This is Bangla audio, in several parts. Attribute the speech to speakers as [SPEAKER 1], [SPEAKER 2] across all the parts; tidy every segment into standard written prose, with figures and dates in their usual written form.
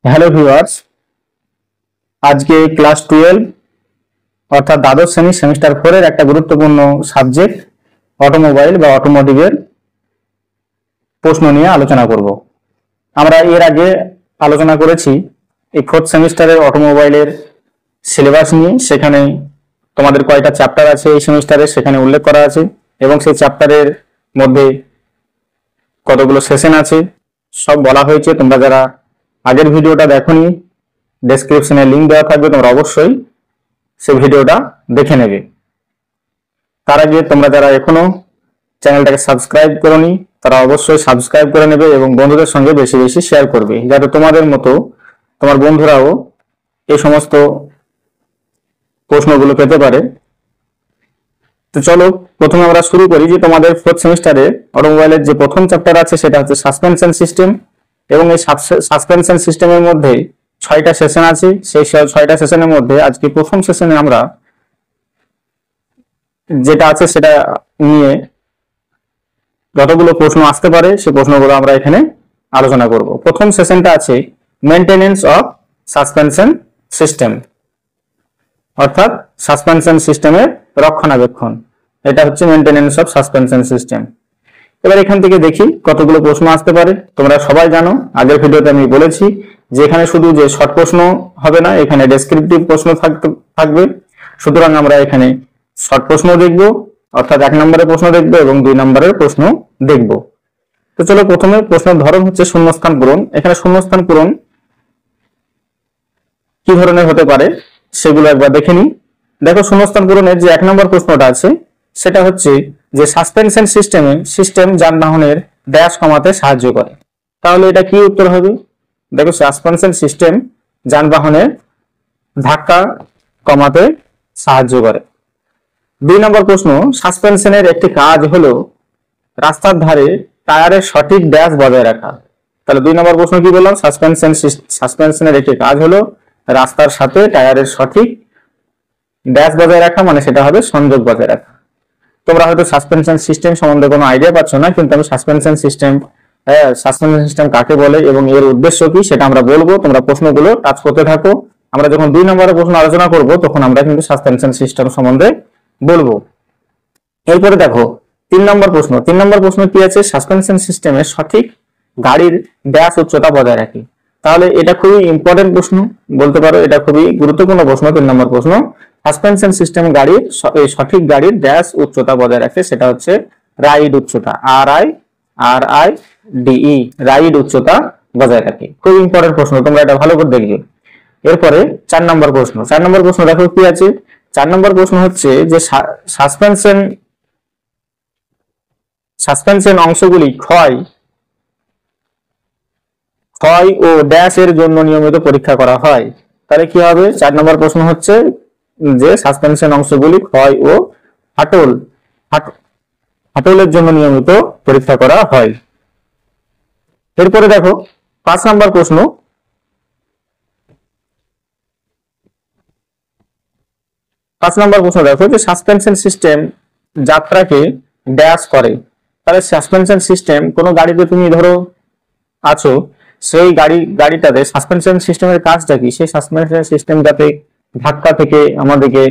[SPEAKER 1] হ্যালো ভিউয়ার্স, আজকে ক্লাস 12 অর্থাৎ দ্বাদশ শ্রেণী সেমিস্টার 4 এর একটা গুরুত্বপূর্ণ সাবজেক্ট অটোমোবাইল বা অটোমোটিভের প্রশ্ন নিয়ে আলোচনা করব। আমরা এর আগে আলোচনা করেছি এই 4th সেমিস্টারের অটোমোবাইলের সিলেবাস নিয়ে। সেখানে তোমাদের কয়টা চ্যাপ্টার আছে এই সেমিস্টারে সেখানে উল্লেখ করা আছে এবং সেই চ্যাপ্টারের মধ্যে কতগুলো সেশন আছে সব বলা হয়েছে। তোমরা যারা আগের ভিডিওটা দেখোনি, ডেসক্রিপশনে লিংক দেওয়া থাকবে, তোমরা অবশ্যই সেই ভিডিওটা দেখে নেবে। তার আগে তোমরা যারা এখনো চ্যানেলটাকে সাবস্ক্রাইব করোনি তারা অবশ্যই সাবস্ক্রাইব করে নেবে এবং বন্ধুদের সঙ্গে বেশি বেশি শেয়ার করবে, যাতে তোমাদের মতো তোমার বন্ধুরাও এই সমস্ত প্রশ্নগুলো পেতে পারে। তো চলো প্রথমে আমরা শুরু করি যে তোমাদের 4th সেমিস্টারে অটোমোবাইলের যে প্রথম চ্যাপ্টার আছে সেটা হচ্ছে সাসপেনশন সিস্টেম, এবং এই সাসপেনশন সিস্টেমের মধ্যে 6টা সেশন আছে। সেই 6টা সেশনের মধ্যে আজকে প্রথম সেশনে আমরা যেটা আছে সেটা নিয়ে যতগুলো প্রশ্ন আসতে পারে সেই প্রশ্নগুলো আমরা এখানে আলোচনা করব। প্রথম সেশনটা আছে মেইনটেনেন্স অফ সাসপেনশন সিস্টেম, অর্থাৎ সাসপেনশন সিস্টেমের রক্ষণাবেক্ষণ। এটা হচ্ছে মেইনটেনেন্স অফ সাসপেনশন সিস্টেম। এবার এখান থেকে দেখি কতগুলো প্রশ্ন আসতে পারে। তোমরা সবাই জানো, আগের ভিডিওতে আমি বলেছি যে এখানে শুধু যে শর্ট প্রশ্ন হবে না, এখানে ডেসক্রিপটিভ প্রশ্ন থাকবে। সুতরাং আমরা এখানে শর্ট প্রশ্ন দেখব, অর্থাৎ 1 নম্বরের প্রশ্ন দেখব এবং 2 নম্বরের প্রশ্ন দেখব। তো চলো প্রথমে প্রশ্নের ধরন হচ্ছে শূন্যস্থান পূরণ। এখানে শূন্যস্থান পূরণ কি ধরনের হতে পারে সেগুলো একবার দেখে নিই। দেখো, শূন্যস্থান পূরণের যে 1 নম্বর প্রশ্নটা আছে সেটা হচ্ছে যে সাসপেনশন সিস্টেম যানবাহনের ড্যাশ কমাতে সাহায্য করে। তাহলে এটা কি উত্তর হবে? দেখো, সাসপেনশন সিস্টেম যানবাহনের ধাক্কা কমাতে সাহায্য করে। 2 নম্বর প্রশ্ন, সাসপেনশনের একটি কাজ হলো রাস্তার ধারে টায়ারের সঠিক ড্যাশ বজায় রাখা। তাহলে 2 নম্বর প্রশ্ন কি বললাম? সাসপেনশনের একটি কাজ হলো রাস্তার সাথে টায়ারের সঠিক ড্যাশ বজায় রাখা, মানে সেটা হবে সংযোগ বজায় রাখা। তোমরা হয়তো সাসপেনশন সিস্টেম সম্বন্ধে কোনো আইডিয়া পাচ্ছ না, কিন্তু আমি সাসপেনশন সিস্টেম কাকে বলে এবং এর উদ্দেশ্য কি সেটা আমরা বলবো। তোমরা প্রশ্নগুলো টাচ করতে থাকো। আমরা যখন 2 নম্বরের প্রশ্ন আলোচনা করব তখন আমরা কিন্তু সাসপেনশন সিস্টেম সম্বন্ধে বলবো। এরপরে দেখো 3 নম্বর প্রশ্ন। 3 নম্বর প্রশ্ন কি আছে? সাসপেনশন সিস্টেমের সঠিক গাড়ির ব্যাস উচ্চতা বজায় রাখে। তাহলে এটা খুবই ইম্পর্টেন্ট প্রশ্ন বলতে পারো, এটা খুবই গুরুত্বপূর্ণ প্রশ্ন। 3 নম্বর প্রশ্ন, সাসপেনশন সিস্টেম গাড়ির সঠিক গাড়ির ড্যাশ উচ্চতা বজায় রাখে, সেটা হচ্ছে রাইড উচ্চতা, RIDE, রাইড উচ্চতা বজায় রাখে। খুব ইম্পর্টেন্ট প্রশ্ন, তোমরা এটা ভালো করে দেখবে। এরপরে 4 নম্বর প্রশ্ন। 4 নম্বর প্রশ্ন দেখো কি আছে? 4 নম্বর প্রশ্ন হচ্ছে যে সাসপেনশন অংশগুলি ক্ষয় ও ড্যাশ এর জন্য নিয়মিত পরীক্ষা করা হয়। তাহলে কি হবে? 4 নম্বর প্রশ্ন হচ্ছে যে সাসপেনশন অংশগুলি ক্ষয় ও ফাটলের জন্য নিয়মিত পরীক্ষা করা হয়। এরপরে দেখো 5 নম্বর প্রশ্ন। 5 নম্বর প্রশ্ন দেখো যে সাসপেনশন সিস্টেম যাত্রাকে ড্যাশ করে। তাহলে সাসপেনশন সিস্টেম, কোনো গাড়িতে তুমি ধরো আছো, সেই গাড়িটাতে সাসপেনশন সিস্টেমের কাজটা কি? সেই সাসপেনশন সিস্টেম যাতে ধাক্কা থেকে আমাদেরকে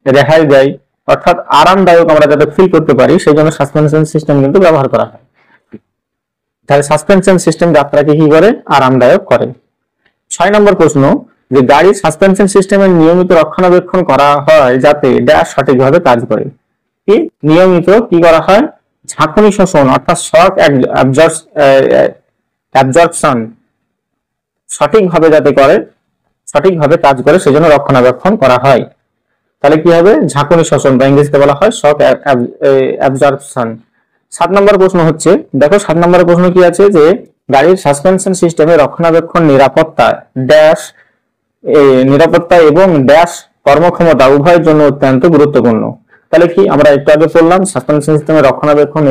[SPEAKER 1] রেহাই দেয়, অর্থাৎ আরামদায়ক আমরা যাতে ফিল করতে পারি, সেই জন্য সাসপেনশন সিস্টেম কিন্তু ব্যবহার করা হয়। তাহলে সাসপেনশন সিস্টেম যাত্রাকে কি করে? আরামদায়ক করে। 6 নম্বর প্রশ্ন, যে গাড়ির সাসপেনশন সিস্টেমের নিয়মিত রক্ষণাবেক্ষণ করা হয় যাতে ড্যাশ সঠিকভাবে কাজ করে। কি নিয়মিত কি করা হয়? ঝাঁকুনি শোষণ, অর্থাৎ শক অ্যাবজর্পশন সঠিকভাবে কাজ করে, সেজন্য রক্ষণাবেক্ষণ করা হয়। তাহলে কি হবে? ঝাঁকুনি শোষণ, বা ইংরেজিতে বলা হয় শক অ্যাবজর্পশন। 7 নম্বর প্রশ্ন হচ্ছে, দেখো 7 নম্বরের প্রশ্ন কি আছে? যে গাড়ির সাসপেনশন সিস্টেমের রক্ষণাবেক্ষণ নিরাপত্তা এবং ড্যাশ কর্মক্ষমতা উভয়ের জন্য অত্যন্ত গুরুত্বপূর্ণ। তাহলে কি আমরা একটু আগে বললাম সাসপেনশন সিস্টেমের রক্ষণাবেক্ষণ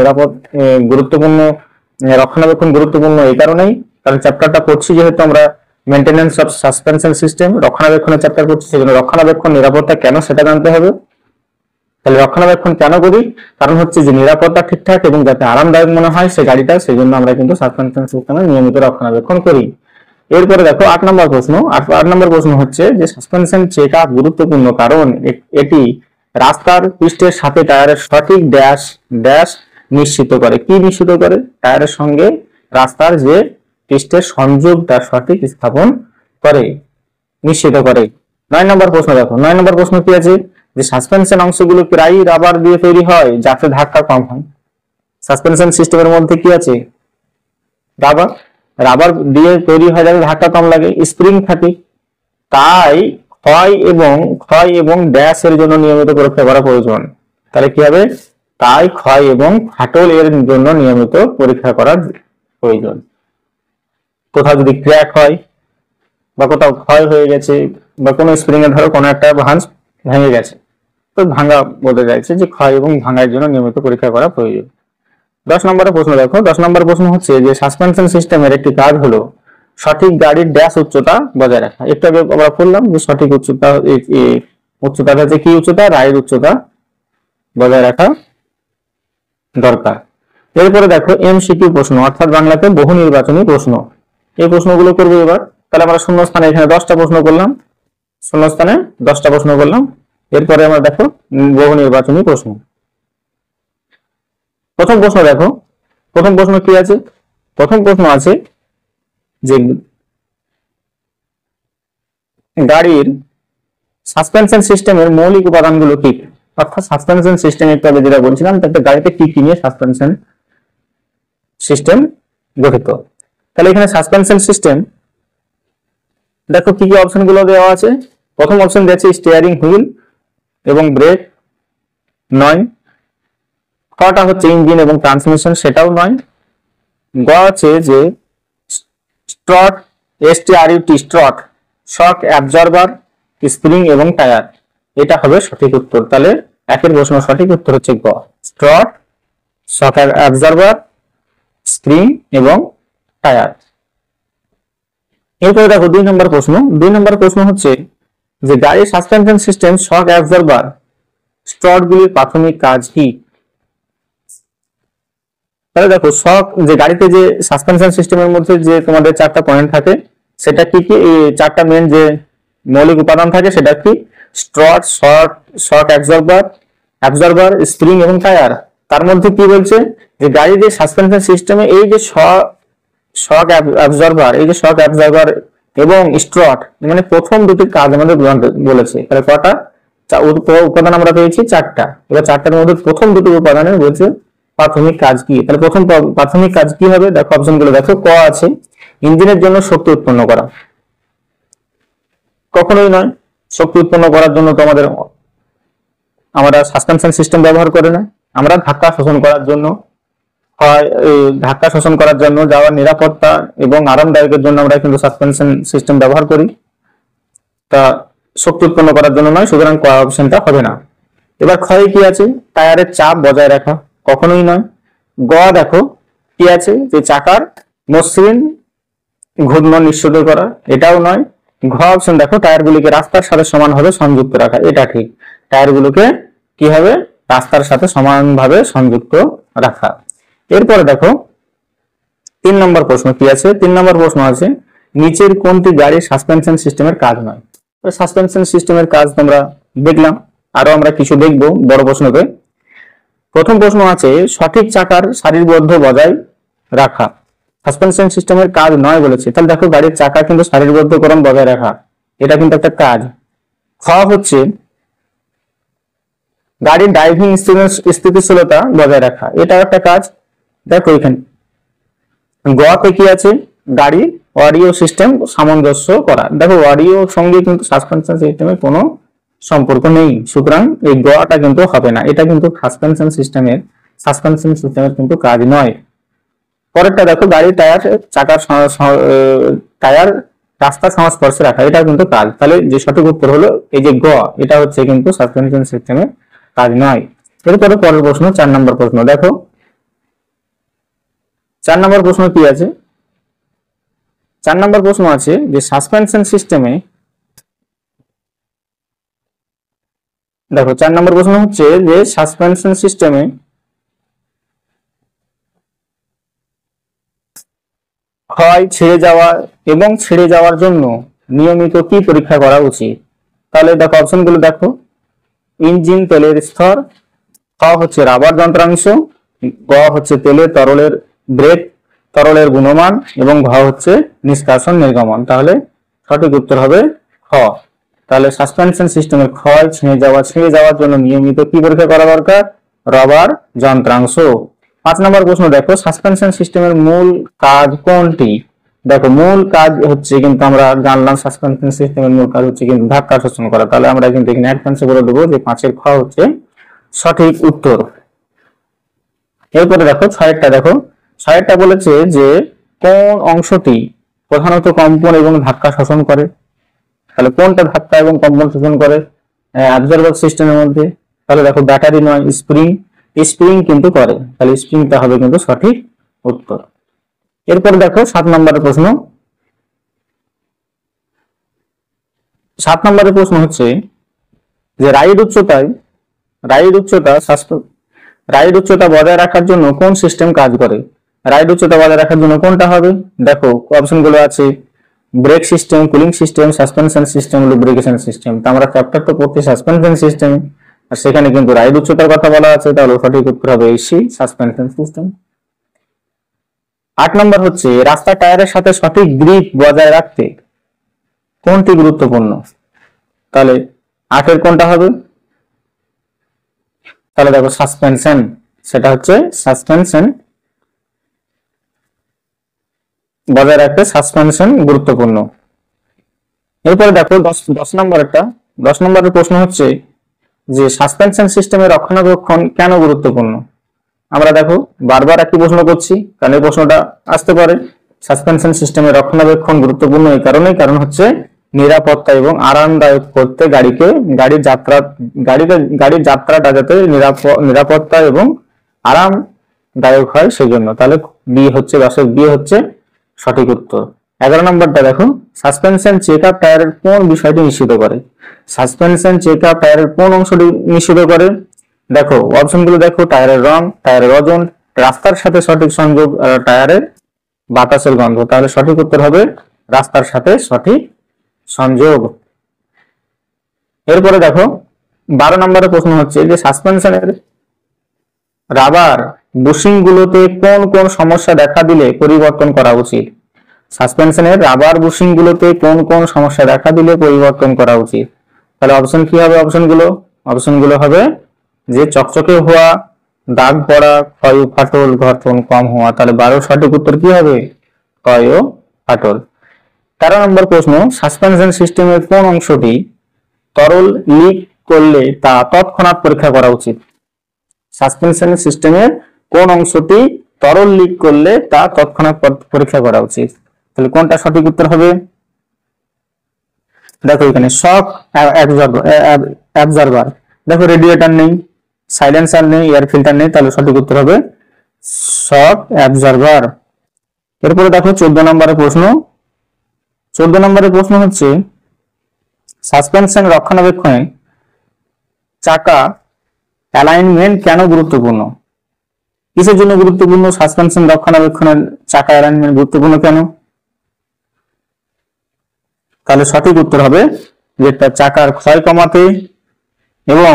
[SPEAKER 1] গুরুত্বপূর্ণ এই কারণেই, কারণ চ্যাপ্টারটা পড়ছি যেহেতু আমরা মেইনটেনেন্স অফ সাসপেনশন সিস্টেম, রক্ষণাবেক্ষণের চ্যাপ্টার পড়ছি, সেজন্য রক্ষণাবেক্ষণ নিরাপত্তা কেন সেটা জানতে হবে। তাহলে রক্ষণাবেক্ষণ কেন করি? কারণ হচ্ছে যে নিরাপত্তা ঠিকঠাক এবং যাতে আরামদায়ক মনে হয় সেই গাড়িটা, সেই জন্য আমরা কিন্তু সাসপেনশন সিস্টেমের নিয়মিত রক্ষণাবেক্ষণ করি। এরপরে দেখো 8 নম্বর প্রশ্ন। 8 নম্বর প্রশ্ন হচ্ছে যে সাসপেনশন চেক আপ গুরুত্বপূর্ণ কারণ এটি রাস্তার পৃষ্ঠের সাথে টায়ারের সঠিক ড্যাশ ড্যাশ নিশ্চিত করে। কি নিশ্চিত করে? টায়ারের সঙ্গে রাস্তার যে পৃষ্ঠের সংযোগ তার সঠিক স্থাপন করে, নিশ্চিত করে। 9 নম্বর প্রশ্ন দেখো। 9 নম্বর প্রশ্ন কি আছে? যে সাসপেনশন অংশগুলো প্রায়ই রাবার দিয়ে তৈরি হয় যাতে ধাক্কা কম হয়। সাসপেনশন সিস্টেমের মধ্যে কি আছে? রাবার। রাবার দিয়ে তৈরি হয় যাতে ধাক্কা কম লাগে। স্প্রিং থাকে, তাই ক্ষয় এবং ড্যাশের জন্য নিয়মিত পরীক্ষা করা প্রয়োজন। তাহলে কি হবে? তাই ক্ষয় এবং ফাটল এর জন্য নিয়মিত পরীক্ষা করা প্রয়োজন। কোথাও যদি ক্র্যাক হয় বা কোথাও ক্ষয় হয়ে গেছে বা কোনো স্প্রিং এ ধরো কোনো একটা ভাঁজ ভেঙে গেছে, তো ভাঙা বলতে চাইছে যে ক্ষয় এবং ভাঙার জন্য নিয়মিত পরীক্ষা করা প্রয়োজন। 10 নম্বরের প্রশ্ন দেখো। 10 নম্বর প্রশ্ন হচ্ছে যে সাসপেনশন সিস্টেমের একটি কাজ হলো সঠিক গাড়ির ড্যাশ উচ্চতা বজায় রাখা। একটু আগে আমরা বললাম যে সঠিক উচ্চতা হচ্ছে কি উচ্চতা? রাইড উচ্চতা বজায় রাখা দরকার। এরপরে দেখো এমসিকিউ প্রশ্ন, অর্থাৎ বাংলাতে বহু নির্বাচনী প্রশ্ন। এই প্রশ্নগুলো করবো এবার। তাহলে আমরা শূন্যস্থানে এখানে 10টা প্রশ্ন করলাম, শূন্যস্থানে 10টা প্রশ্ন করলাম। এরপরে আমরা দেখো বহু নির্বাচনী প্রশ্ন। প্রথম প্রশ্ন দেখো। প্রথম প্রশ্ন কি আছে? প্রথম প্রশ্ন আছে যে গাড়ির সাসপেনশন সিস্টেমের মৌলিক উপাদানগুলো কি? অর্থাৎ সাসপেনশন সিস্টেম একটু আগে যেটা বলছিলাম, তাতে গাড়িতে কি কি নিয়ে সাসপেনশন সিস্টেম গঠিত। তাহলে এখানে সাসপেনশন সিস্টেম দেখো কি কি অপশন গুলো দেওয়া আছে। প্রথম অপশন দিয়েছে স্টিয়ারিং হুইল এবং ব্রেক, নয়। কটা হচ্ছে ইঞ্জিন এবং ট্রান্সমিশন, সেটাও নয়। গ আছে যে স্ট্রট, STRUT স্ট্রট, শক অ্যাবজর্বার, স্প্রিং এবং টায়ার। এটা হবে সঠিক উত্তর। তাহলে একের প্রশ্ন সঠিক উত্তর হচ্ছে গ, স্ট্রট, শক অ্যাবজর্বার, স্প্রিং এবং টায়ার। এরপরে দেখো 2 নম্বর প্রশ্ন। 2 নম্বর প্রশ্ন হচ্ছে যে গাড়ির সাসপেনশন সিস্টেম শক অ্যাবজর্বার স্ট্রট গুলির প্রাথমিক কাজ কি? তাহলে দেখো শক, যে গাড়িতে যে সাসপেনশন সিস্টেমের মধ্যে যে তোমাদের 4টা পয়েন্ট থাকে, সেটা কি কি? এই 4টা মেন যে মৌলিক উপাদান থাকে সেটা কি? স্ট্রট, শক অ্যাবজর্বার, স্প্রিং এবং টায়ার। তার মধ্যে কি বলছে যে গাড়ির যে সাসপেনশন সিস্টেমে এই যে শক অ্যাবজর্বার এবং স্ট্রট, মানে প্রথম দুটির কাজ আমাদের বলেছে। তাহলে কটা উপাদান আমরা পেয়েছি? 4টা। এবার 4টার মধ্যে প্রথম দুটি উপাদানের বলছে প্রাথমিক কাজ কি। তাহলে প্রথম প্রাথমিক কাজ কি হবে? দেখো অপশন গুলো দেখো। ক আছে ইঞ্জিনের জন্য শক্তি উৎপন্ন করা, কখনোই নয়। শক্তি উৎপন্ন করার জন্য তো আমরা সাসপেনশন সিস্টেম ব্যবহার করে না, আমরা ধাক্কা শোষণ করার জন্য হয়, ধাক্কা শোষণ করার জন্য, যাওয়ার নিরাপত্তা এবং আরামদায়কের জন্য আমরা কিন্তু সাসপেনশন সিস্টেম ব্যবহার করি, তা শক্তি উৎপন্ন করার জন্য নয়। সুতরাং ক অপশনটা হবে না। এবার ক্ষয় কি আছে? টায়ারের চাপ বজায় রাখা, কখনোই নয়। গ দেখো কি আছে যে চাকার মসৃণ ঘূর্ণন নিশ্চিত করা, এটাও নয়। ঘ অপশন দেখো টায়ারগুলিকে রাস্তার সাথে সমানভাবে সংযুক্ত রাখা, এটা ঠিক। টায়ারগুলোকে কি হবে? রাস্তার সাথে সমানভাবে সংযুক্ত রাখা। এরপরে দেখো 3 নম্বর প্রশ্ন কি আছে? 3 নম্বর প্রশ্ন আছে নিচের কোনটি গাড়ির সাসপেনশন সিস্টেমের কাজ নয়? সাসপেনশন সিস্টেমের কাজ তোমরা দেখলাম, আরো আমরা কিছু দেখবো বড় প্রশ্নতে। প্রথম প্রশ্ন আছে সঠিক চাকার সারিবদ্ধ বজায় রাখা, সাসপেনশন সিস্টেমের কাজ নয় বলেছে। তাহলে দেখো গাড়ির চাকা কিন্তু সারিবদ্ধকরণ বজায় রাখা, এটা কিন্তু একটা কাজ। খ হচ্ছে গাড়ির ড্রাইভিং স্থিতিশীলতা বজায় রাখা, এটাও একটা কাজ। দেখো এখানে গ তে কি আছে? গাড়ি অডিও সিস্টেম সামঞ্জস্য করা। দেখো অডিও সঙ্গে কিন্তু সাসপেনশন সিস্টেমের কোনো সম্পর্ক নেই, সুতরাং এই গটা কিন্তু হবে না। এটা কিন্তু সাসপেনশন সিস্টেমের কিন্তু কাজ নয়। পরেরটা দেখো গাড়ির টায়ার রাস্তার সংস্পর্শে রাখা, এটা কিন্তু কাজ। তাহলে যে সঠিক উত্তর হলো এই যে গ, এটা হচ্ছে কিন্তু সাসপেনশন সিস্টেমের কাজ নয়। এরপরে পরের প্রশ্ন 4 নম্বর প্রশ্ন দেখো। 4 নম্বর প্রশ্ন কি আছে? 4 নম্বর প্রশ্ন আছে যে সাসপেনশন সিস্টেমে, দেখো 4 নম্বর প্রশ্ন হচ্ছে যে সাসপেনশন সিস্টেমে ক্ষয়, ছেড়ে যাওয়া এবং ছেড়ে যাওয়ার জন্য নিয়মিত কি পরীক্ষা করা উচিত? তাহলে দেখো অপশনগুলো দেখো, ইঞ্জিন তেলের স্তর, খ হচ্ছে রাবার যন্ত্রাংশ, গ হচ্ছে তেলের তরলের ব্রেক তরলের গুণমান এবং ঘ হচ্ছে নিষ্কাশন নির্গমন। তাহলে সঠিক উত্তর হবে খ। তাহলে সাসপেনশন সিস্টেমের ক্ষয়, ছেড়ে যাওয়ার জন্য নিয়মিত কি পরীক্ষা করা দরকার? রাবার যন্ত্রাংশ। 5 নম্বর প্রশ্ন দেখো, সাসপেনশন সিস্টেমের মূল কাজ কোনটি? দেখো মূল কাজ হচ্ছে কিন্তু আমরা জানলাম সাসপেনশন সিস্টেমের মূল কাজ হচ্ছে কিন্তু ধাক্কা শোষণ করা। তাহলে আমরা কিন্তু এখানে অ্যাডভান্সে বলে দেবো যে 5-এর খ হচ্ছে সঠিক উত্তর। এরপরে দেখো 6-এরটা দেখো, 6-এরটা বলেছে যে কোন অংশটি প্রধানত কম্পন এবং ধাক্কা শোষণ করে? তাহলে কোনটা ধাক্কা এবং কম্পন শোষণ করে অ্যাবজর্ভার সিস্টেমের মধ্যে? তাহলে দেখো ব্যাটারি নয়, স্প্রিং। স্প্রিং কিন্তু করে, তাহলে স্প্রিংটা হবে কিন্তু সঠিক উত্তর। এরপর দেখো 7 নম্বরের প্রশ্ন। 7 নম্বরের প্রশ্ন হচ্ছে যে রাইড উচ্চতা বজায় রাখার জন্য কোন সিস্টেম কাজ করে? রাইড উচ্চতা বজায় রাখার জন্য কোনটা হবে? দেখো অপশনগুলো আছে, brake system, cooling system, suspension system, lubrication system. তো আমরা চ্যাপ্টার তো পড়ছি সাসপেনশন সিস্টেম, আর সেখানে কিন্তু রাইড উচ্চতার কথা বলা আছে, তাহলে সঠিক উত্তর হবে সি, সাসপেনশন সিস্টেম। 8 নম্বর হচ্ছে রাস্তার টায়ারের সাথে সঠিক গ্রিপ বজায় রাখতে কোনটি গুরুত্বপূর্ণ? তাহলে 8-এর কোনটা হবে? তাহলে দেখো সাসপেনশন, সেটা হচ্ছে সাসপেনশন বজায় রাখতে সাসপেনশন গুরুত্বপূর্ণ। এরপরে দেখো 10 নম্বরের প্রশ্ন হচ্ছে যে সাসপেনশন সিস্টেমের রক্ষণাবেক্ষণ কেন গুরুত্বপূর্ণ? আমরা দেখো বারবার একই প্রশ্ন করছি, কারণ এই প্রশ্নটা আসতে পারে। সাসপেনশন সিস্টেমের রক্ষণাবেক্ষণ গুরুত্বপূর্ণ এই কারণেই, কারণ হচ্ছে নিরাপত্তা এবং আরামদায়ক করতে গাড়ির যাত্রাটা যাতে নিরাপত্তা এবং আরামদায়ক হয় সেই জন্য। তাহলে বি হচ্ছে 10-এর বি হচ্ছে সঠিক উত্তর। 11 নম্বরটা দেখো, সাসপেনশন চেক আপ টায়ারের কোন বিষয়টি নিশ্চিত করে? সাসপেনশন চেক আপ টায়ারের কোন অংশটি নিশ্চিত করে? দেখো অপশনগুলো দেখো, টায়ারের রং, টায়ারের ওজন, রাস্তার সাথে সঠিক সংযোগ, টায়ারের বাতাসের গন্ধ। তাহলে সঠিক উত্তর হবে রাস্তার সাথে সঠিক সংযোগ। এরপরে দেখো 12 নম্বরের প্রশ্ন হচ্ছে যে সাসপেনশনের রাবার বুশিং গুলোতে কোন কোন সমস্যা দেখা দিলে পরিবর্তন করা উচিত? সাসপেনশনের রাবার বুশিং গুলোতে কোন কোন সমস্যা দেখা দিলে পরিবর্তন করা উচিত? তাহলে অপশন কি হবে? অপশনগুলো হবে যে চকচকে হওয়া, দাগ পড়া, ক্ষয় ফাটল, গঠন কম হওয়া। তাহলে 12 সঠিক উত্তর কি হবে? ক্ষয় ও ফাটল। 13 নম্বর প্রশ্ন, সাসপেনশন সিস্টেমের কোন অংশটি তরল লিক করলে তা তৎক্ষণাৎ পরীক্ষা করা উচিত? সাসপেনশন সিস্টেমের কোন অংশটি তরল লিক করলে তা তৎক্ষণাৎ পরীক্ষা করা উচিত? তাহলে কোনটা সঠিক উত্তর হবে? দেখো এখানে শক অ্যাবজর্ভার, দেখো রেডিয়েটর নেই, সাইলেন্সার নেই, এয়ার ফিল্টার নেই, তাহলে সঠিক উত্তর হবে শক অ্যাবজর্ভার। এরপরে দেখো 14 নম্বরের প্রশ্ন হচ্ছে সাসপেনশন রক্ষণাবেক্ষণে চাকা অ্যালাইনমেন্ট কেন গুরুত্বপূর্ণ? কিসের জন্য গুরুত্বপূর্ণ? সাসপেনশন রক্ষণাবেক্ষণের চাকা অ্যালাইনমেন্ট গুরুত্বপূর্ণ কেন? তাহলে সঠিক উত্তর হবে যেটা চাকার ক্ষয় কমাতে এবং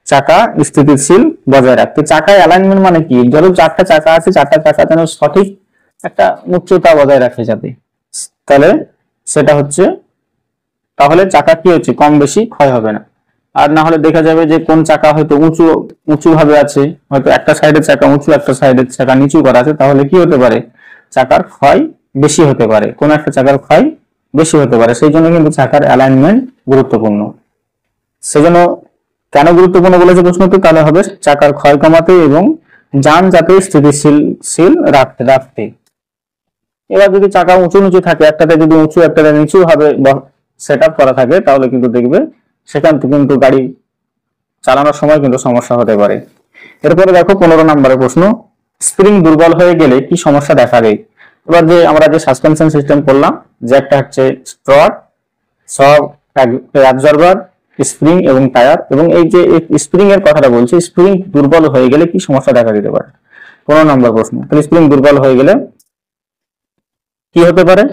[SPEAKER 1] চাকা স্থিতিশীল বজায় রাখতে। চাকায় অ্যালাইনমেন্ট মানে কি? ধরো 4টা চাকা আছে, 4টা চাকা যেন সঠিক একটা উচ্চতা বজায় রাখে যাতে, তাহলে সেটা হচ্ছে, তাহলে চাকা কি হচ্ছে কম বেশি ক্ষয় হবে না। আর না হলে দেখা যাবে যে কোন চাকা হয়তো উঁচু ভাবে আছে, হয়তো একটা সাইডের চাকা উঁচু, একটা সাইডের চাকা নিচু করা আছে, তাহলে কি হতে পারে? চাকার ক্ষয় বেশি হতে পারে, কোন একটা চাকার ক্ষয় বেশি হতে পারে। সেই জন্য কিন্তু চাকার অ্যালাইনমেন্ট গুরুত্বপূর্ণ। সেজন্য কেন গুরুত্বপূর্ণ বলেছে প্রশ্নটি? তাহলে হবে চাকার ক্ষয় কমাতে এবং যান যাতে স্থিতিশীল রাখতে। এবার যদি চাকা উঁচু নিচু থাকে, একটাতে যদি উঁচু একটাতে নিচু ভাবে সেট আপ করা থাকে, তাহলে কিন্তু দেখবে সেখান থেকে কিন্তু গাড়ি চালানোর সময় কিন্তু সমস্যা হতে পারে। এরপরে দেখো 15 নম্বরের প্রশ্ন, স্প্রিং দুর্বল হয়ে গেলে কি সমস্যা দেখা দেয়? এবার যে আমরা যে সাসপেনশন সিস্টেম করলাম, যে একটা হচ্ছে স্ট্রট, সব অ্যাবজর্ভার, স্প্রিং এবং টায়ার, এবং এই যে স্প্রিং এর কথাটা বলছি, স্প্রিং দুর্বল হয়ে গেলে কি সমস্যা দেখা দিতে পারে? 15 নম্বর প্রশ্ন। তাহলে স্প্রিং দুর্বল হয়ে গেলে কি হতে পারে?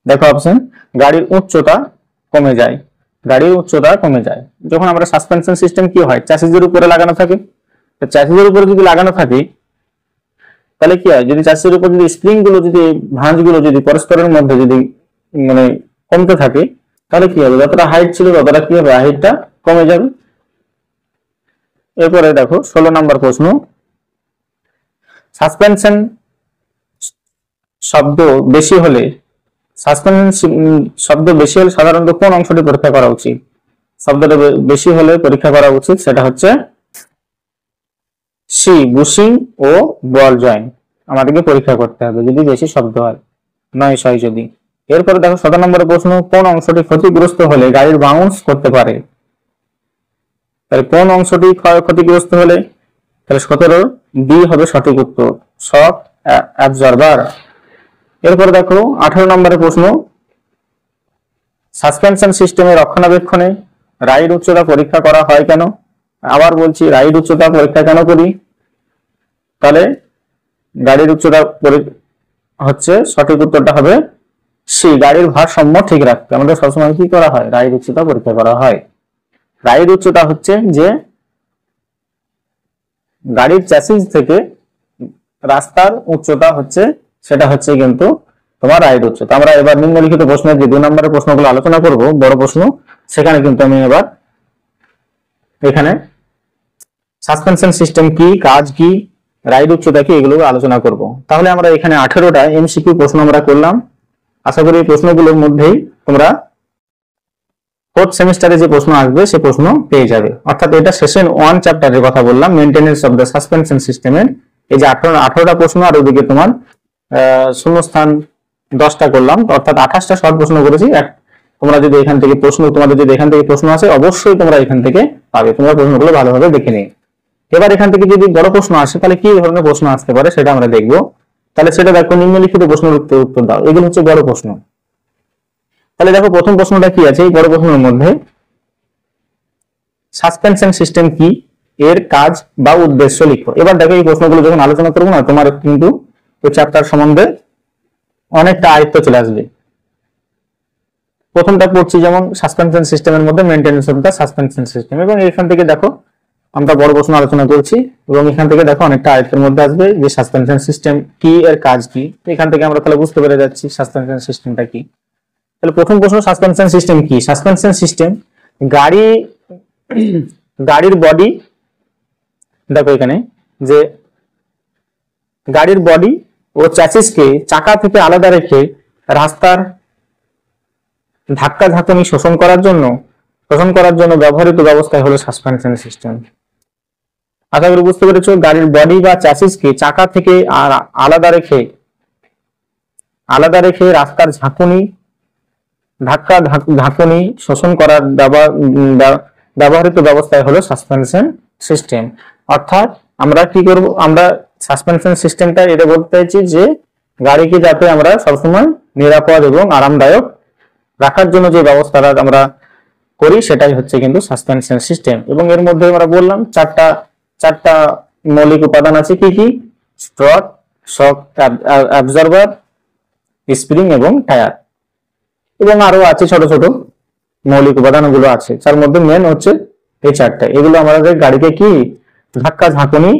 [SPEAKER 1] দেখো অপশন, গাড়ির উচ্চতা কমে যায়। গাড়ির উচ্চতা কমে যায় যখন আমরা সাসপেনশন সিস্টেম কি হয়, চ্যাসিসের উপরে লাগানো থাকে। তো চ্যাসিসের উপরে যদি লাগানো থাকে তাহলে কি হয়, যদি চ্যাসিসের উপর যদি স্প্রিং গুলো যদি ভাঁজগুলো যদি পরস্পরের মধ্যে যদি মানে কমতে থাকে তাহলে কি হবে, যতটা হাইট ছিল ততটা কি হবে, হাইটটা কমে যাবে। এরপরে দেখো 16 নম্বর প্রশ্ন, সাসপেনশন শব্দ বেশি হলে সাধারণত কোন অংশটি পরীক্ষা করা উচিত? শব্দটা বেশি হলে পরীক্ষা করা উচিত সেটা হচ্ছে সি, বুশিং ও বল জয়েন্ট আমাদেরকে পরীক্ষা করতে হবে যদি বেশি শব্দ হয়, 9 যদি। এরপরে দেখো 17 নম্বরের প্রশ্ন, কোন অংশটি ক্ষতিগ্রস্ত হলে গাড়ির বাউন্স করতে পারে? তাহলে কোন অংশটি ক্ষতিগ্রস্ত হলে, তাহলে 17 বি হবে সঠিক উত্তর, শক অ্যাবজর্বার। এরপরে দেখো 18 নম্বরের প্রশ্ন, সাসপেনশন সিস্টেমের রক্ষণাবেক্ষণে রাইড উচ্চতা পরীক্ষা করা হয় কেন? আবার বলছি, রাইড উচ্চতা পরীক্ষা কেন করি? তাহলে গাড়ির উচ্চতা হচ্ছে সঠিক উত্তরটা হবে সি, গাড়ির ভারসাম্য ঠিক রাখতে আমাদের সবসময় কি করা হয়, রাইড উচ্চতা পরীক্ষা করা হয়। রাইড উচ্চতা হচ্ছে যে গাড়ির চ্যাসিস থেকে রাস্তার উচ্চতা হচ্ছে, সেটা হচ্ছে কিন্তু তোমার রাইড উচ্চতা। আমরা এবার নিম্নলিখিত প্রশ্নের যে 2 নম্বরের প্রশ্নগুলো আলোচনা করব, বড় প্রশ্ন, সেখানে কিন্তু আমি এবার এখানে সাসপেনশন সিস্টেম কি, কাজ কি, রাইড উচ্চতা কি, এগুলো আলোচনা করব। তাহলে আমরা এখানে 18টা এমসিকিউ প্রশ্ন আমরা করলাম। আশা করি এই প্রশ্নগুলোর মধ্যেই তোমরা 4th সেমিস্টারে যে প্রশ্ন আসবে সে প্রশ্ন পেয়ে যাবে। অর্থাৎ এটা সেশন 1 চ্যাপ্টারের কথা বললাম, মেইনটেনেন্স অফ দ্য সাসপেনশন সিস্টেমের। এই যে 18টা প্রশ্ন আর ওদিকে তোমার শূন্যস্থান 10টা করলাম, অর্থাৎ 28টা শর্ট প্রশ্ন করেছি। তোমরা যদি এখান থেকে তোমাদের যদি এখান থেকে প্রশ্ন আসে অবশ্যই তোমরা এখান থেকে পাবে, তোমরা প্রশ্নগুলো ভালোভাবে দেখে নিও। এবার এখান থেকে যদি বড় প্রশ্ন আসে তাহলে কি ধরনের প্রশ্ন আসতে পারে সেটা আমরা দেখবো। তাহলে সেটা দেখো, নিম্নলিখিত প্রশ্নের উত্তর দাও, এগুলো হচ্ছে বড় প্রশ্ন। তাহলে দেখো প্রথম প্রশ্নটা কি আছে, এই বড় প্রশ্নের মধ্যে সাসপেনশন সিস্টেম কি, এর কাজ বা উদ্দেশ্য লিখো। এবার দেখো এই প্রশ্নগুলো যখন আলোচনা করবো না, তোমার কিন্তু ওই চ্যাপ্টার সম্বন্ধে অনেকটা আয়ত্ত চলে আসবে। প্রথমটা পড়ছি যেমন সাসপেনশন সিস্টেমের মধ্যে maintenance of the suspension system, এবং এখান থেকে দেখো আমরা বড় প্রশ্ন আলোচনা করছি, এবং এখান থেকে দেখো অনেকটা আয়ত্তের মধ্যে আসবে যে সাসপেনশন সিস্টেম কি, এর কাজ কি। এখান থেকে আমরা তাহলে বুঝতে পেরে যাচ্ছি সাসপেনশন সিস্টেমটা কি। তাহলে প্রথম প্রশ্ন, সাসপেনশন সিস্টেম কি? সাসপেনশন সিস্টেম গাড়ির বডি, দেখো এখানে যে গাড়ির বডি ও চ্যাসিসকে চাকা থেকে আলাদা রেখে রাস্তার ধাক্কা ধাক্কানি শোষণ করার জন্য ব্যবহৃত ব্যবস্থা হলো সাসপেনশন সিস্টেম। আশা করি বুঝতে পেরেছো, গাড়ির বডি বা চ্যাসিসকে চাকা থেকে আলাদা রেখে রাস্তার ধাক্কানি শোষণ করার ব্যবহৃত ব্যবস্থায় হলো সাসপেনশন সিস্টেম। অর্থাৎ আমরা কি করব, আমরা সাসপেনশন সিস্টেমটা এটা বলতে চাইছি যে গাড়িকে যাতে আমরা সবসময় নিরাপদ এবং আরামদায়ক রাখার জন্য যে ব্যবস্থাটা আমরা করি সেটাই হচ্ছে কিন্তু সাসপেনশন সিস্টেম। এবং এর মধ্যে আমরা বললাম চারটা মৌলিক উপাদান আছে, কি কি? স্ট্রট, শক অ্যাবজর্বার, স্প্রিং এবং টায়ার, এবং আরো আছে ছোট ছোট মৌলিক উপাদানগুলো আছে, যার মধ্যে মেন হচ্ছে এই চারটা। এগুলো আমাদের গাড়িকে কি ধাক্কা ঝাঁকুনি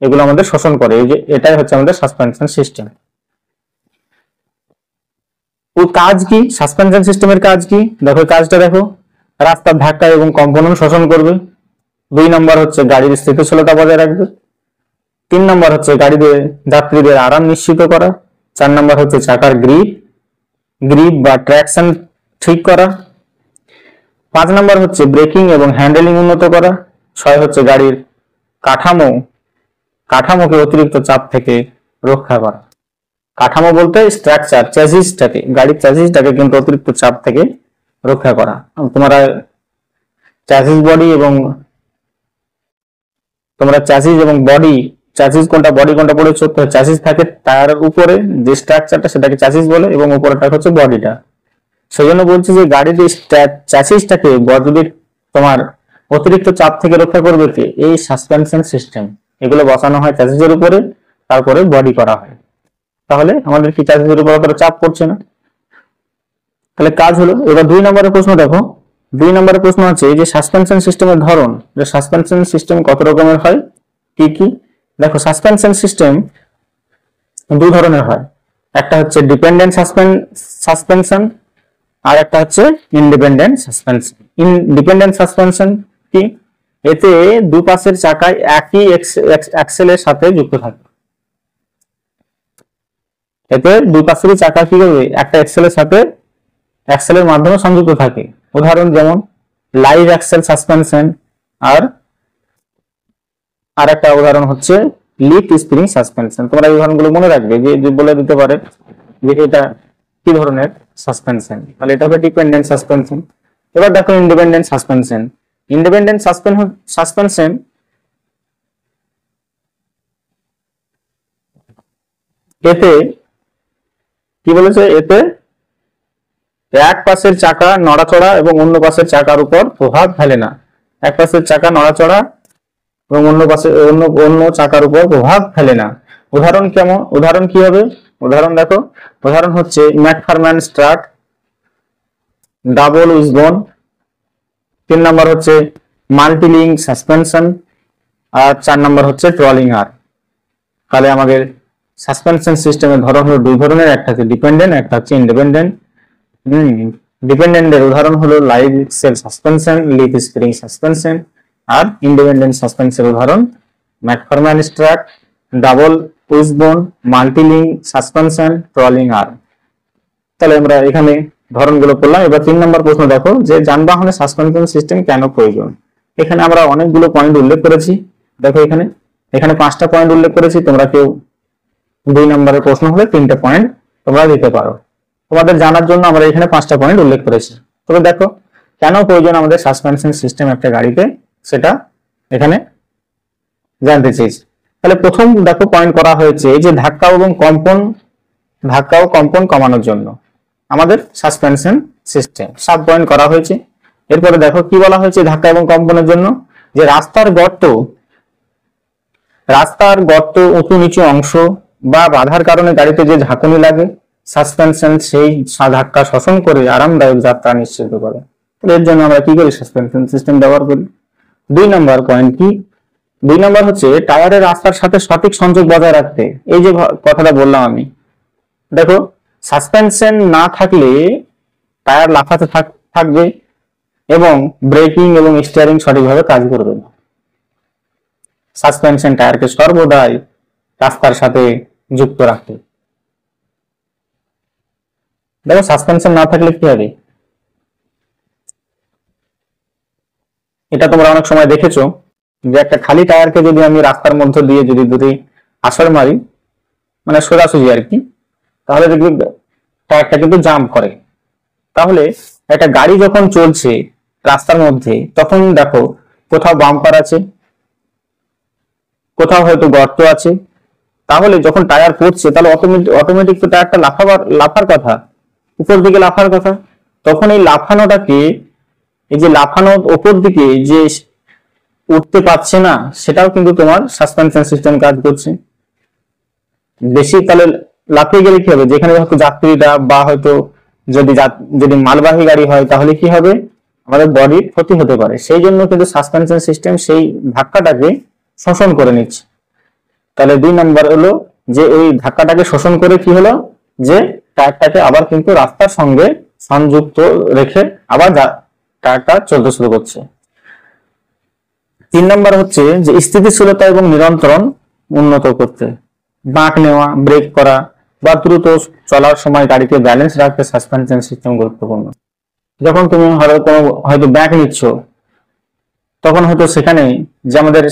[SPEAKER 1] এগুলো আমাদের শোষণ করে, এই যে এটাই হচ্ছে আমাদের সাসপেনশন সিস্টেম। ও কাজ কি, সাসপেনশন সিস্টেমের কাজ কি? দেখো কাজটা দেখো, রাস্তার ধাক্কা এবং কম্পন শোষণ করবে। 2 নম্বর হচ্ছে গাড়ির স্থিতিশীলতা বজায় রাখবে। 3 নম্বর হচ্ছে যাত্রীদের আরাম নিশ্চিত করা। 4 নম্বর হচ্ছে চাকার গ্রিপ বা ট্র্যাকশন ঠিক করা। 5 নম্বর হচ্ছে ব্রেকিং এবং হ্যান্ডেলিং উন্নত করা। 6 হচ্ছে গাড়ির কাঠামোকে অতিরিক্ত চাপ থেকে রক্ষা করা। কাঠামো বলতে স্ট্রাকচার, গাড়ির চ্যাসিসটাকে কিন্তু অতিরিক্ত চাপ থেকে রক্ষা করা। তোমরা চ্যাসিস এবং বডি, চ্যাসিস কোনটা বডি কোনটা পড়েছো, তো চ্যাসিস থাকে টায়ারের উপরে যে স্ট্রাকচারটা সেটাকে চ্যাসিস বলে, এবং উপরেটা হচ্ছে বডিটা। সেজন্য বলছি যে গাড়ির চ্যাসিসটাকে যদি তোমার অতিরিক্ত চাপ থেকে রক্ষা করবে কি, এই সাসপেনশন সিস্টেম। এগুলো বসানো হয় চ্যাসিসের উপরে, তারপরে বডি করা হয়। তাহলে আমাদের কি চাষের উপর অতটা চাপ পড়ছে না। তাহলে কাজ হলো। এবার 2 নম্বরের প্রশ্ন দেখো। 2 নম্বরের প্রশ্ন আছে যে সাসপেনশন সিস্টেমের ধরন, যে সাসপেনশন সিস্টেম কত রকমের হয়, কি কি। দেখো সাসপেনশন সিস্টেম 2 ধরনের হয়, একটা হচ্ছে ডিপেন্ডেন্ট সাসপেনশন আর একটা হচ্ছে ইন্ডিপেন্ডেন্ট সাসপেনশন। ডিপেন্ডেন্ট সাসপেনশন কি, এতে দুপাশের চাকায় একই অ্যাক্সেলের সাথে যুক্ত থাকে। এতে দুপাশেরই চাকা কি করবে, একটা অ্যাক্সেলের মাধ্যমে সংযুক্ত থাকে। উদাহরণ যেমন লাইভ অ্যাক্সেল সাসপেনশন আর একটা উদাহরণ হচ্ছে লিফট স্প্রিং সাসপেনশন। তোমরা এই উদাহরণগুলো মনে রাখবে, যে বলে দিতে পারে যে এটা কি ধরনের সাসপেনশন, তাহলে এটা হবে ডিপেন্ডেন্ট সাসপেনশন। এবার দেখো ইন্ডিপেন্ডেন্ট সাসপেনশন। ইন্ডিপেন্ডেন্ট সাসপেনশন এতে কি বলেছে, এতে এক পাশের চাকা নড়াচড়া এবং অন্য পাশের চাকার উপর প্রভাব ফেলে না। এক পাশের চাকা নড়াচড়া এবং অন্য চাকার উপর প্রভাব ফেলে না। উদাহরণ কি হবে, উদাহরণ দেখো। উদাহরণ হচ্ছে ম্যাকফারম্যান স্ট্রাট, ডাবল উইজবোন। 3 নম্বর হচ্ছে মাল্টিলিঙ্ক সাসপেনশন আর 4 নম্বর হচ্ছে ট্রলিং আর। তাহলে আমাদের সাসপেনশন সিস্টেমের ধরন হলো 2 ধরনের, একটা হচ্ছে ডিপেন্ডেন্ট, একটা হচ্ছে ইন্ডিপেন্ডেন্ট। ডিপেন্ডেন্টের উদাহরণ হলো live axle suspension, leaf spring suspension. আর ইন্ডিপেন্ডেন্ট সাসপেনশনের উদাহরণ MacPherson strut, double wishbone, multilink suspension, trailing আর। তাহলে আমরা এখানে ধরনগুলো পড়লাম। এবার 3 নম্বর প্রশ্ন দেখো, যে যানবাহনে সাসপেনশন সিস্টেম কেন প্রয়োজন। এখানে আমরা অনেকগুলো পয়েন্ট উল্লেখ করেছি। দেখো এখানে 5টা পয়েন্ট উল্লেখ করেছি। তোমরা কেউ 2 নম্বরের প্রশ্ন হলে 3টে পয়েন্ট তোমরা দিতে পারো। তোমাদের জানার জন্য আমরা এখানে 5টা পয়েন্ট উল্লেখ করেছি। তবে দেখো কেন প্রয়োজন আমাদের সাসপেনশন সিস্টেম একটা গাড়িতে, সেটা এখানে জানতে চেয়েছি। তাহলে প্রথম দেখো পয়েন্ট করা হয়েছে যে ধাক্কা ও কম্পন কমানোর জন্য আমাদের সাসপেনশন সিস্টেম। সাব পয়েন্ট করা হয়েছে। এরপরে দেখো কি বলা হয়েছে ধাক্কা এবং কম্পনের জন্য, যে রাস্তার গর্ত উঁচু নিচু অংশ বা বাধার কারণে গাড়িতে যে ঝাঁকুনি লাগে, সাসপেনশন সেই ধাক্কা শোষণ করে আরামদায়ক যাত্রা নিশ্চিত করে। এর জন্য আমরা কি করি, সাসপেনশন সিস্টেম ব্যবহার করি। 2 নম্বর পয়েন্ট কি, 2 নম্বর হচ্ছে টায়ারের রাস্তার সাথে সঠিক সংযোগ বজায় রাখতে। এই যে কথাটা বললাম আমি, দেখো সাসপেনশন না থাকলে টায়ার লাফাতে থাকবে এবং ব্রেকিং এবং স্টিয়ারিং সঠিকভাবে কাজ করবে না। সাসপেনশন টায়ারকে সর্বদাই রাস্তার সাথে যুক্ত রাখে। দেখো সাসপেনশন না থাকলে কি হবে, এটা তোমরা অনেক সময় দেখেছো যে একটা খালি টায়ারকে যদি আমি রাস্তার মধ্যে দিয়ে যদি আসর মারি, মানে সোজাসুজি আর কি, তাহলে দেখবি টায়ারটা কিন্তু জাম্প করে। তাহলে একটা গাড়ি যখন চলছে রাস্তার মধ্যে, তখন দেখো কোথাও বাম্পার আছে, কোথাও হয়তো গর্ত আছে, তাহলে যখন টায়ার পড়ছে তাহলে অটোমেটিক তো টায়ারটা লাফার কথা, উপর দিকে লাফার কথা। তখন এই লাফানোটাকে, এই যে লাফানো উপর দিকে যে উঠতে পারছে না, সেটাও কিন্তু তোমার সাসপেনশন সিস্টেম কাজ করছে। বেশি তাহলে লাফিয়ে গেলে কি হবে, যেখানে হয়তো যাত্রীরা বা হয়তো যদি মালবাহী গাড়ি হয়, তাহলে কি হবে, আমাদের বডির ক্ষতি হতে পারে। সেই জন্য কিন্তু সাসপেনশন সিস্টেম সেই ধাক্কাটাকে শোষণ করে নিচ্ছে। তাহলে 2 নম্বর হলো যে এই ধাক্কাটাকে শোষণ করে কি হলো, যে টায়ারটাকে আবার কিন্তু রাস্তার সঙ্গে সংযুক্ত রেখে আবার টায়ারটা চলতে শুরু করছে। 3 নম্বর হচ্ছে যে স্থিতিশীলতা এবং নিয়ন্ত্রণ উন্নত করতে, বাঁক নেওয়া, ব্রেক করা বা দ্রুত চলার সময় গাড়িকে ব্যালেন্স রাখতে সাসপেনশন সিস্টেম গুরুত্বপূর্ণ। যখন তুমি হয়তো ব্যাক নিচ্ছ, তখন হয়তো সেখানে যে আমাদের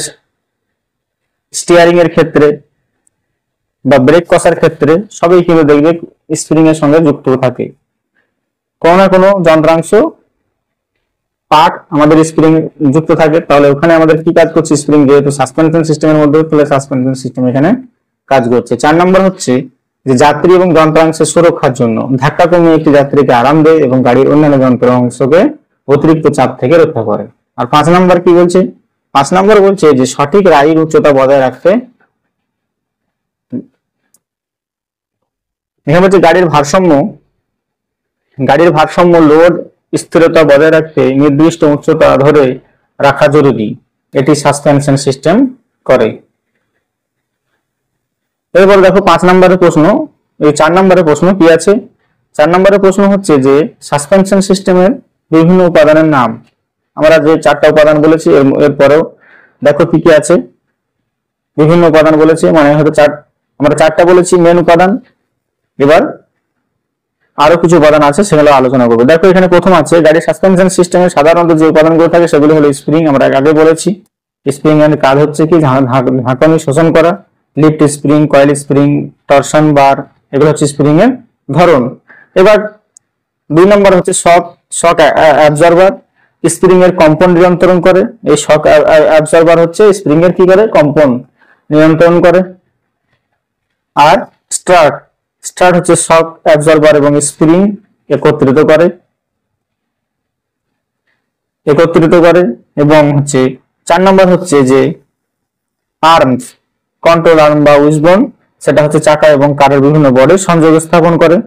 [SPEAKER 1] স্টিয়ারিং এর ক্ষেত্রে বা ব্রেক কষার ক্ষেত্রে সবই কিন্তু দেখবে স্প্রিং এর সঙ্গে যুক্ত থাকে। কোনো না কোনো যন্ত্রাংশ পার্ট আমাদের স্প্রিং যুক্ত থাকে। তাহলে ওখানে আমাদের কি কাজ করছে, স্প্রিং যেহেতু সাসপেনশন সিস্টেমের মধ্যে, তাহলে সাসপেনশন সিস্টেম এখানে কাজ করছে। 4 নম্বর হচ্ছে যে যাত্রী এবং যন্ত্রাংশের সুরক্ষার জন্য ধাক্কা কমিয়ে একটি যাত্রীকে আরাম দেয় এবং গাড়ির অন্যান্য যন্ত্রাংশকে অতিরিক্ত চাপ থেকে রক্ষা করে। আর 5 নম্বর কি বলছে, 5 নম্বর বলছে যে সঠিক রাইড উচ্চতা বজায় রাখতে এখানে হচ্ছে গাড়ির ভারসাম্য লোড স্থিরতা বজায় রাখতে নির্দিষ্ট উচ্চতা ধরে রাখা জরুরি, এটি সাসপেনশন সিস্টেম করে। এরপর দেখো 5 নম্বরের প্রশ্ন, এই 4 নম্বরের প্রশ্ন কি আছে। 4 নম্বরের প্রশ্ন হচ্ছে যে সাসপেনশন সিস্টেমের বিভিন্ন উপাদানের নাম। আমরা যে 4টা উপাদান বলেছি এরপরেও দেখো কি কি আছে। বিভিন্ন উপাদান বলেছে, মানে হয়তো আমরা 4টা বলেছি মেন উপাদান, এবার আরো কিছু উপাদান আছে সেগুলো আলোচনা করবো। দেখো এখানে প্রথম আছে গাড়ির সাসপেনশন সিস্টেমে সাধারণত যে উপাদানগুলো থাকে সেগুলো হলো স্প্রিং। আমরা আগে বলেছি স্প্রিং এর কাজ হচ্ছে কি ঝাঁকুনি শোষণ করা। Leaf spring, coil spring, torsion bar, এগুলো হচ্ছে স্প্রিং এর ধরন। এবার 2 নম্বর হচ্ছে শক অ্যাবজর্বার, স্প্রিং এর কম্পন নিয়ন্ত্রণ করে। এই শক অ্যাবজর্বার হচ্ছে স্প্রিং এর কি করে, কম্পন নিয়ন্ত্রণ করে। আর স্টার্ট হচ্ছে শক অ্যাবজর্বার এবং স্প্রিং একত্রিত করে এবং হচ্ছে 4 নম্বর হচ্ছে যে আর্মস, কন্ট্রোল আর্ম বা উইসবোন, সেটা হচ্ছে চাকা এবং কারের বিভিন্ন বডির সংযোগ স্থাপন করে।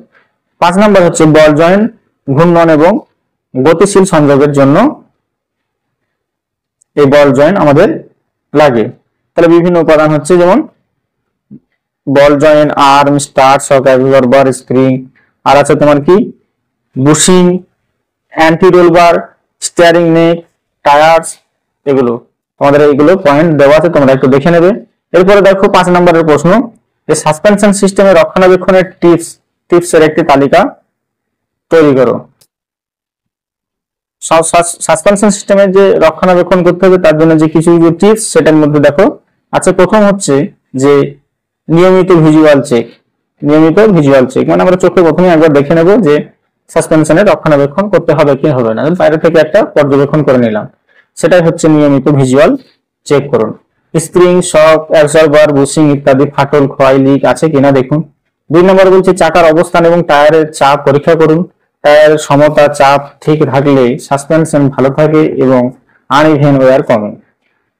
[SPEAKER 1] 5 নম্বর হচ্ছে বল জয়েন্ট, ঘূর্ণন এবং গতিশীল সংযোগের জন্য এই বল জয়েন্ট আমাদের লাগে। তাহলে বিভিন্ন উপাদান হচ্ছে যেমন ball joint, arm, strut, shock absorber, spring, আর আছে তোমার কি bushing, anti roll bar, steering neck, tyres, এগুলো তোমাদের এইগুলো পয়েন্ট দেওয়া আছে, তোমরা একটু দেখে নেবে। এরপরে দেখো 5 নম্বরের প্রশ্ন, যে সাসপেনশন সিস্টেমের রক্ষণাবেক্ষণের টিপসের একটি তালিকা তৈরি করো। সাসপেনশন সিস্টেমের যে রক্ষণাবেক্ষণ করতে হবে তার জন্য যে কিছু টিপস সেটার মধ্যে দেখো আচ্ছা, প্রথম হচ্ছে যে নিয়মিত ভিজুয়াল চেক, মানে আমরা চোখে প্রথমে একবার দেখে নেব যে সাসপেনশনের রক্ষণাবেক্ষণ করতে হবে কি হবে না, বাইরে থেকে একটা পর্যবেক্ষণ করে নিলাম, সেটাই হচ্ছে নিয়মিত ভিজুয়াল চেক করুন। স্প্রিং, শক অ্যাবজর্বার, বুশিং ইত্যাদি ফাটল, ক্ষয়, লিক আছে কিনা দেখুন। 2 নম্বর বলছে চাকার অবস্থান এবং টায়ারের চাপ পরীক্ষা করুন। টায়ারের সমতা চাপ ঠিক থাকলে সাসপেনশন ভালো থাকে এবং আনইভেন ওয়্যার কমে।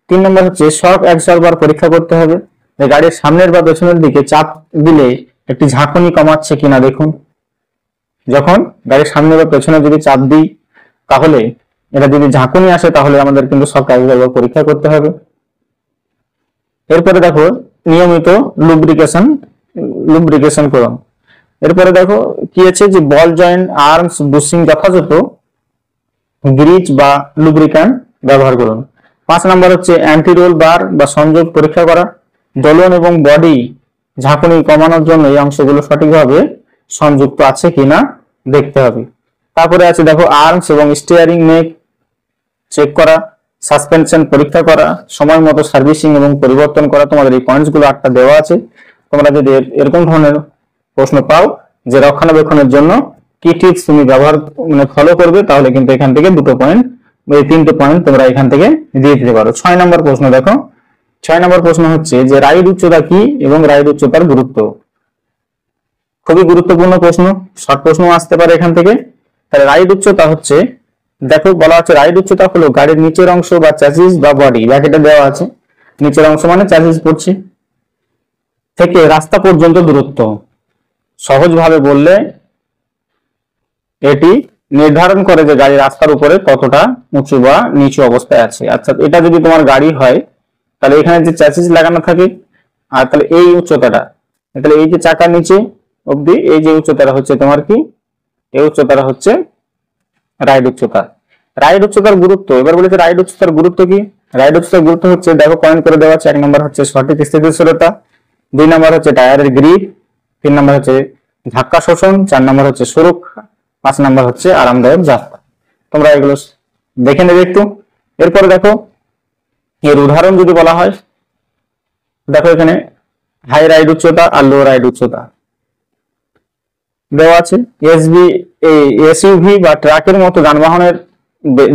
[SPEAKER 1] 3 নম্বর হচ্ছে শক অ্যাবজর্বার পরীক্ষা করতে হবে, যে গাড়ির সামনের বা পেছনের দিকে চাপ দিলে একটি ঝাঁকুনি কমাচ্ছে কিনা দেখুন। যখন গাড়ির সামনে বা পেছনে যদি চাপ দিই তাহলে এটা যদি ঝাঁকুনি আসে তাহলে আমাদের কিন্তু শক অ্যাবজর্বার পরীক্ষা করতে হবে। এরপরে দেখো নিয়মিত লুব্রিকেশন করুন। এরপরে দেখো কি আছে যে বল জয়েন্ট, আর্মস, বুশিং যথাযথ গ্রিজ বা লুব্রিক্যান্ট ব্যবহার করুন। 5 নম্বর হচ্ছে অ্যান্টি রোল বার বা সংযোগ পরীক্ষা করা। দোলন এবং বডি ঝাঁকুনি কমানোর জন্য এই অংশগুলো সঠিকভাবে সংযুক্ত আছে কিনা দেখতে হবে। তারপরে আছে দেখো আর্মস এবং স্টিয়ারিং নেক চেক করা, সাসপেনশন পরীক্ষা করা, সময় মতো সার্ভিসিং এবং পরিবর্তন করা। তোমাদের এই পয়েন্টস গুলো 8টা দেওয়া আছে। তোমরা যদি এরকম ধরনের প্রশ্ন পাও যে রক্ষণাবেক্ষণের জন্য কি টিপস তুমি ব্যবহার মানে ফলো করবে, তাহলে কিন্তু এখান থেকে 2টো পয়েন্ট, এই 3টে পয়েন্ট তোমরা এখান থেকে দিয়ে দিতে পারো। 6 নম্বর প্রশ্ন দেখো, 6 নম্বর প্রশ্ন হচ্ছে যে রাইড উচ্চতা কি এবং রাইড উচ্চতার গুরুত্ব। খুবই গুরুত্বপূর্ণ প্রশ্ন, শর্ট প্রশ্ন আসতে পারে এখান থেকে। তাহলে রাইড উচ্চতা হচ্ছে, দেখো বলা আছে রাইড উচ্চতা হলো গাড়ির নিচের অংশ বা চ্যাসিস বা বডি, ব্র্যাকেটে দেওয়া আছে, নিচের অংশ মানে চ্যাসিস পড়ছে, থেকে রাস্তা পর্যন্ত দূরত্ব। সহজভাবে বললে এটি নির্ধারণ করে যে গাড়ি রাস্তার উপরে কতটা উঁচু বা নিচু অবস্থায় আছে। আচ্ছা, এটা যদি তোমার গাড়ি হয় তাহলে এখানে যে চ্যাসিস লাগানো থাকে, আর তাহলে এই উচ্চতাটা, তাহলে এই যে চাকার নিচে অবধি এই যে উচ্চতাটা হচ্ছে তোমার কি, এই উচ্চতাটা হচ্ছে রাইড উচ্চতা। রাইড উচ্চতার গুরুত্ব, এবার বলেছে রাইড উচ্চতার গুরুত্ব কি। রাইড উচ্চতার গুরুত্ব হচ্ছে, দেখো পয়েন্ট করে দেওয়া আছে। 1 নম্বর হচ্ছে সঠিক স্থিতিশীলতা, 2 নম্বর হচ্ছে টায়ারের গ্রিপ, 3 নম্বর হচ্ছে ধাক্কা শোষণ, 4 নম্বর হচ্ছে সুরক্ষা, 5 নম্বর হচ্ছে আরামদায়ক যাত্রা। তোমরা এগুলো দেখে নেবে একটু। এরপরে দেখো এর উদাহরণ যদি বলা হয়, দেখো এখানে হাই রাইড উচ্চতা আর লো রাইড উচ্চতা দেওয়া আছে। এসইউভি বা ট্রাকের মতো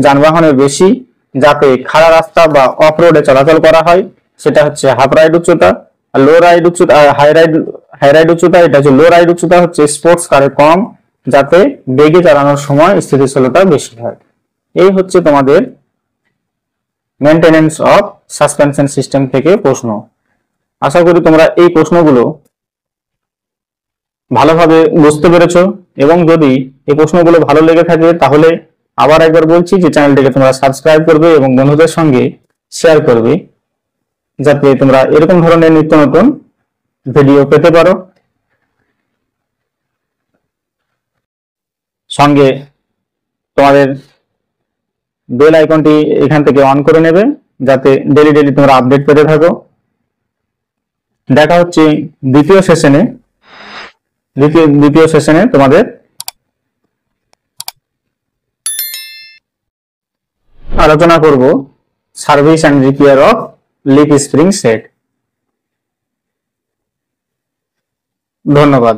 [SPEAKER 1] যানবাহনের বেশি যাতে খাড়া রাস্তা বা অফ রোডে চলাচল করা হয় সেটা হচ্ছে হাফ রাইড উচ্চতা। আর লো রাইড উচ্চতা, হাই রাইড উচ্চতা, এটা হচ্ছে লো রাইড উচ্চতা হচ্ছে স্পোর্টস কারে কম যাতে বেগে চালানোর সময় স্থিতিশীলতা বেশি হয়। এই হচ্ছে তোমাদের মেইনটেনেন্স অফ সাসপেনশন সিস্টেম থেকে প্রশ্ন। আশা করি তোমরা এই প্রশ্নগুলো ভালোভাবে বুঝতে পেরেছো, এবং যদি এই প্রশ্নগুলো ভালো লেগে থাকে তাহলে আবার একবার বলছি যে চ্যানেলটিকে তোমরা সাবস্ক্রাইব করবে এবং বন্ধুদের সঙ্গে শেয়ার করবে, যাতে তোমরা এরকম ধরনের নিত্য নতুন ভিডিও পেতে পারো। সঙ্গে তোমাদের বেল আইকনটি এখান থেকে অন করে নেবে, যাতে ডেলি ডেলি তোমরা আপডেট পেতে থাকো। দেখা হচ্ছে দ্বিতীয় সেশনে তোমাদের আলোচনা করব service and repair of leaf spring set. ধন্যবাদ।